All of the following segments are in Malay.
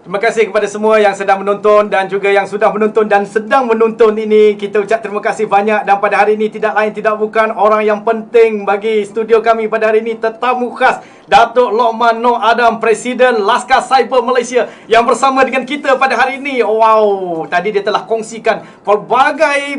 Terima kasih kepada semua yang sedang menonton dan juga yang sudah menonton dan sedang menonton ini. Kita ucap terima kasih banyak, dan pada hari ini tidak lain tidak bukan orang yang penting bagi studio kami pada hari ini, tetamu khas Datuk Lokman Noh Adam, Presiden Laskar Cyber Malaysia yang bersama dengan kita pada hari ini. Wow, tadi dia telah kongsikan pelbagai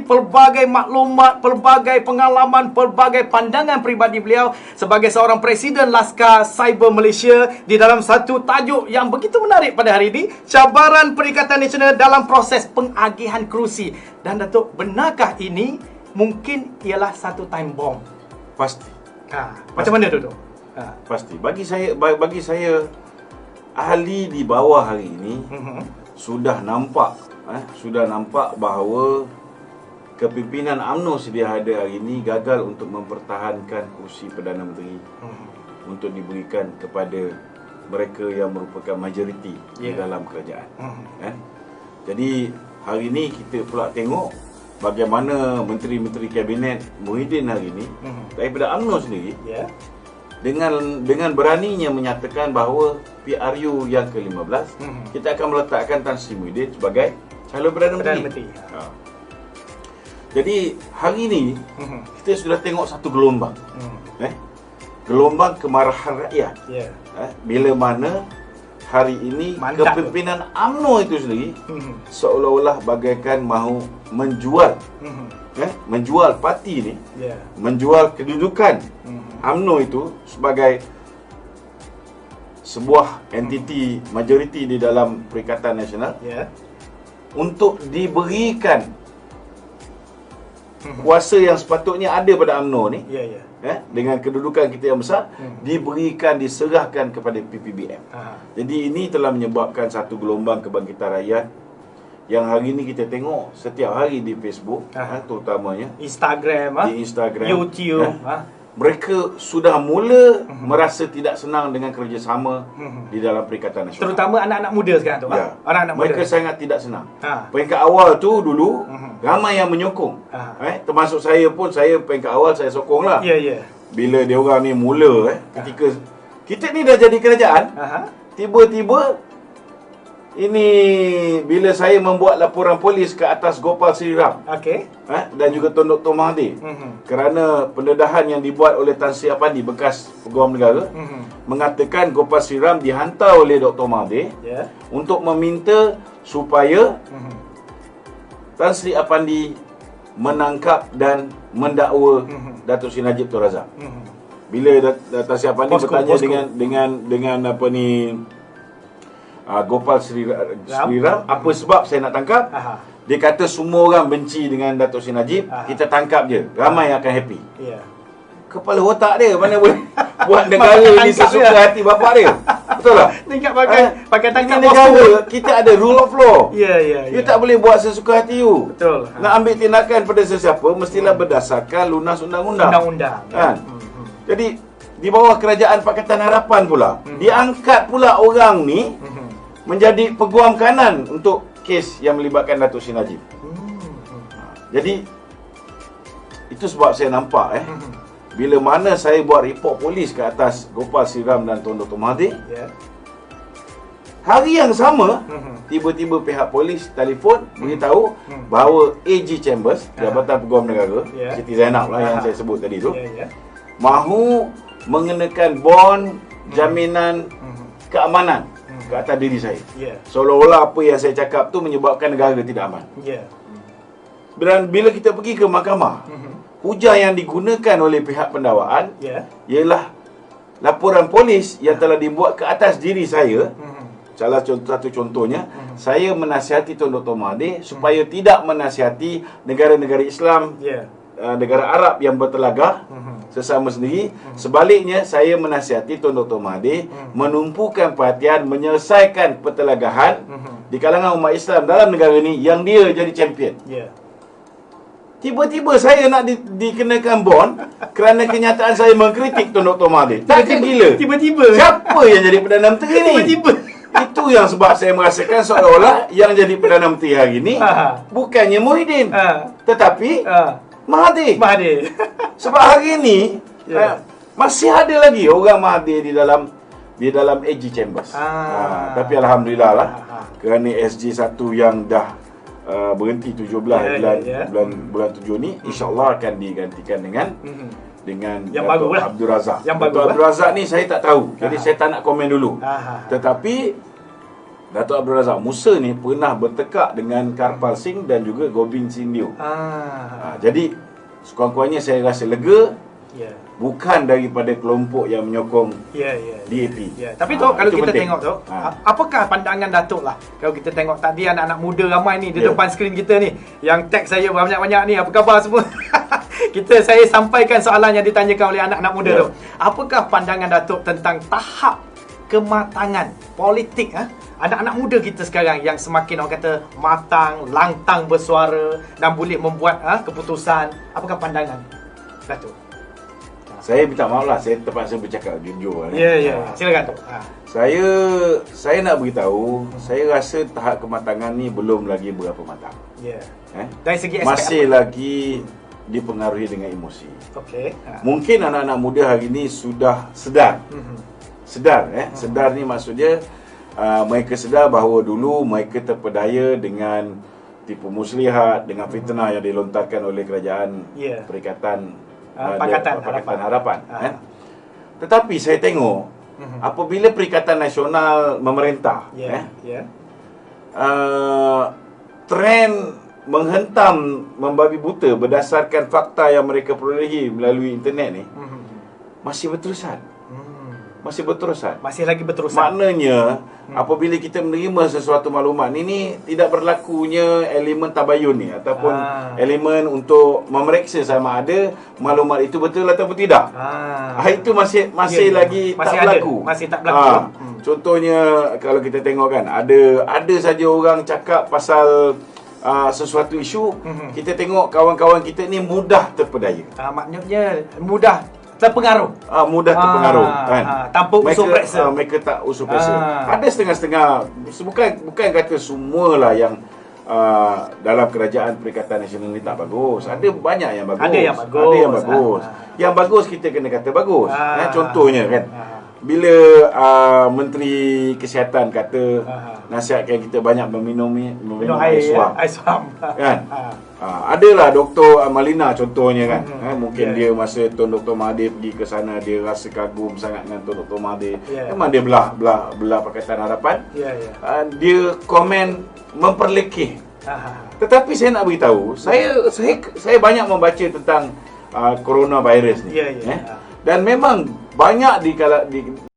maklumat, pelbagai pengalaman, pelbagai pandangan peribadi beliau sebagai seorang Presiden Laskar Cyber Malaysia di dalam satu tajuk yang begitu menarik pada hari ini, cabaran Perikatan Nasional dalam proses pengagihan kerusi. Dan Datuk, benarkah ini mungkin ialah satu time bomb? Pasti. Macam mana Datuk? Pasti. Bagi saya ahli di bawah hari ini sudah nampak bahawa kepimpinan UMNO sedia ada hari ini gagal untuk mempertahankan kursi Perdana Menteri untuk diberikan kepada mereka yang merupakan majoriti di dalam kerajaan. Jadi hari ini kita pula tengok bagaimana menteri-menteri kabinet Muhyiddin hari ini daripada UMNO sendiri dengan beraninya menyatakan bahawa PRU yang ke-15 kita akan meletakkan Tan Sri Muhyiddin sebagai calon Perdana Menteri. Jadi hari ini kita sudah tengok satu gelombang. Gelombang kemarahan rakyat. Bila mana hari ini kepimpinan UMNO itu sendiri seolah-olah bagaikan mahu menjual menjual parti ini, menjual kedudukan UMNO itu sebagai sebuah entiti majoriti di dalam Perikatan Nasional untuk diberikan kuasa yang sepatutnya ada pada UMNO ni. Dengan kedudukan kita yang besar diserahkan kepada PPBM. Jadi ini telah menyebabkan satu gelombang kebangkitan rakyat yang hari ini kita tengok setiap hari di Facebook, terutamanya Instagram, di Instagram, YouTube. Mereka sudah mula merasa tidak senang dengan kerjasama di dalam Perikatan Nasional. Terutama anak-anak muda sekarang tu. Anak-anak muda. Mereka sangat tidak senang. Peringkat awal tu dulu ramai yang menyokong. Termasuk saya pun, saya peringkat awal saya sokong lah. Bila dia orang ni mula ketika kita ni dah jadi kerajaan, tiba-tiba ini bila saya membuat laporan polis ke atas Gopal Sri Ram dan juga Tun Dr. Mahathir kerana pendedahan yang dibuat oleh Tan Sri Apandi, bekas Peguam Negara, mengatakan Gopal Sri Ram dihantar oleh Dr. Mahathir untuk meminta supaya Tan Sri Apandi menangkap dan mendakwa Datuk Seri Najib Tun Razak. Bila Tan Sri Apandi bertanya dengan apa ni, Gopal Sri Ram, apa sebab saya nak tangkap? Dia kata semua orang benci dengan Datuk Seri Najib, kita tangkap je, ramai akan happy. Kepala otak dia mana boleh buat negara ni sesuka hati bapak dia. Betul tak? Tingkat pakai tangkap negara, kita ada rule of law. You tak boleh buat sesuka hati you. Betul. Nak ambil tindakan pada sesiapa mestilah berdasarkan lunas undang-undang. Kan? Jadi di bawah kerajaan Pakatan Harapan pula diangkat pula orang ni menjadi peguam kanan untuk kes yang melibatkan Datuk Seri Najib. Jadi itu sebab saya nampak bila mana saya buat report polis ke atas Gopal Sri Ram dan Tun Dr. Mahathir, hari yang sama tiba-tiba pihak polis telefon beritahu bahawa AG Chambers, Jabatan Peguam Negara, Siti Zainab lah yang saya sebut tadi tu, mahu mengenakan bond jaminan keamanan ke atas diri saya. Seolah-olah apa yang saya cakap tu menyebabkan negara tidak aman. Dan bila kita pergi ke mahkamah, hujah yang digunakan oleh pihak pendakwaan ialah laporan polis yang telah dibuat ke atas diri saya. Salah satu contohnya, saya menasihati Tun Dr. Mahathir supaya tidak menasihati negara-negara Islam, negara Arab yang bertelagah sesama sendiri. Sebaliknya, saya menasihati Tun Dr. Mahathir menumpukan perhatian menyelesaikan pertelagahan di kalangan umat Islam dalam negara ini yang dia jadi champion. Tiba-tiba saya nak dikenakan bond kerana kenyataan saya mengkritik Tun Dr. Mahathir. Takkan gila? Tiba-tiba. Siapa yang jadi Perdana Menteri ni? Tiba-tiba. Itu yang sebab saya merasakan seolah-olah yang jadi Perdana Menteri hari ni bukannya Muhyiddin, tetapi Mahathir. Sebab hari ni masih ada lagi orang Mahathir di dalam AG Chambers. Tapi alhamdulillah lah, Kerana SG1 yang dah berhenti 17 bulan 7 ni, insya-Allah akan digantikan dengan yang baru lah, Abdul Razak. Yang Datuk baru Abdul Razak ni saya tak tahu. Jadi saya tak nak komen dulu. Tetapi Datuk Abdul Razak Musa ni pernah bertekak dengan Karpal Singh dan juga Gobind Singh. Jadi sekurang-kurangnya saya rasa lega. Bukan daripada kelompok yang menyokong DAP. Tapi tu kalau kita penting tengok tu, apakah pandangan Datuk lah? Kalau kita tengok tadi anak-anak muda ramai ni di depan skrin kita ni, yang tag saya banyak-banyak ni, apa khabar semua? Saya sampaikan soalan yang ditanyakan oleh anak-anak muda tu. Apakah pandangan Datuk tentang tahap kematangan politik anak-anak muda kita sekarang yang semakin orang kata matang, lantang bersuara dan boleh membuat keputusan? Apakah pandangan Datuk? Saya minta maaf lah, saya terpaksa bercakap jujur. Silakan Tok. Saya nak beritahu, saya rasa tahap kematangan ni belum lagi berapa matang. Dari segi aspek masih lagi dipengaruhi dengan emosi. Mungkin anak-anak muda hari ni sudah sedar. Sedar ni maksudnya mereka sedar bahawa dulu mereka terpedaya dengan tipu muslihat, dengan fitnah yang dilontarkan oleh kerajaan Perikatan Pakatan Harapan. Tetapi saya tengok apabila Perikatan Nasional memerintah, trend menghentam membabi buta berdasarkan fakta yang mereka perolehi melalui internet ni masih berterusan. Masih lagi berterusan. Maknanya apabila kita menerima sesuatu maklumat ni tidak berlakunya elemen tabayun ni ataupun elemen untuk memeriksa sama ada maklumat itu betul ataupun tidak. Itu masih lagi tak berlaku. Masih tak berlaku. Contohnya kalau kita tengok kan, ada saja orang cakap pasal sesuatu isu, kita tengok kawan-kawan kita ni mudah terpedaya. Maknanya mudah terpengaruh. Mudah terpengaruh kan. Tanpa usul periksa. Mereka tak usul periksa. Ada setengah-setengah, bukan kata semualah yang dalam kerajaan Perikatan Nasional ni tak bagus. Ada banyak yang bagus. Ada yang bagus. Yang bagus kita kena kata bagus. Contohnya kan, bila Menteri Kesihatan kata nasihatkan kita banyak minum air suam. Kan? Adalah Dr. Malina contohnya kan. Mungkin dia masa Tuan Dr. Mahathir pergi ke sana, dia rasa kagum sangat dengan Tuan Dr. Mahathir. Memang dia belah Pakatan Harapan. Dia komen memperlekeh. Tetapi saya nak beritahu, saya banyak membaca tentang coronavirus ni. Dan memang banyak di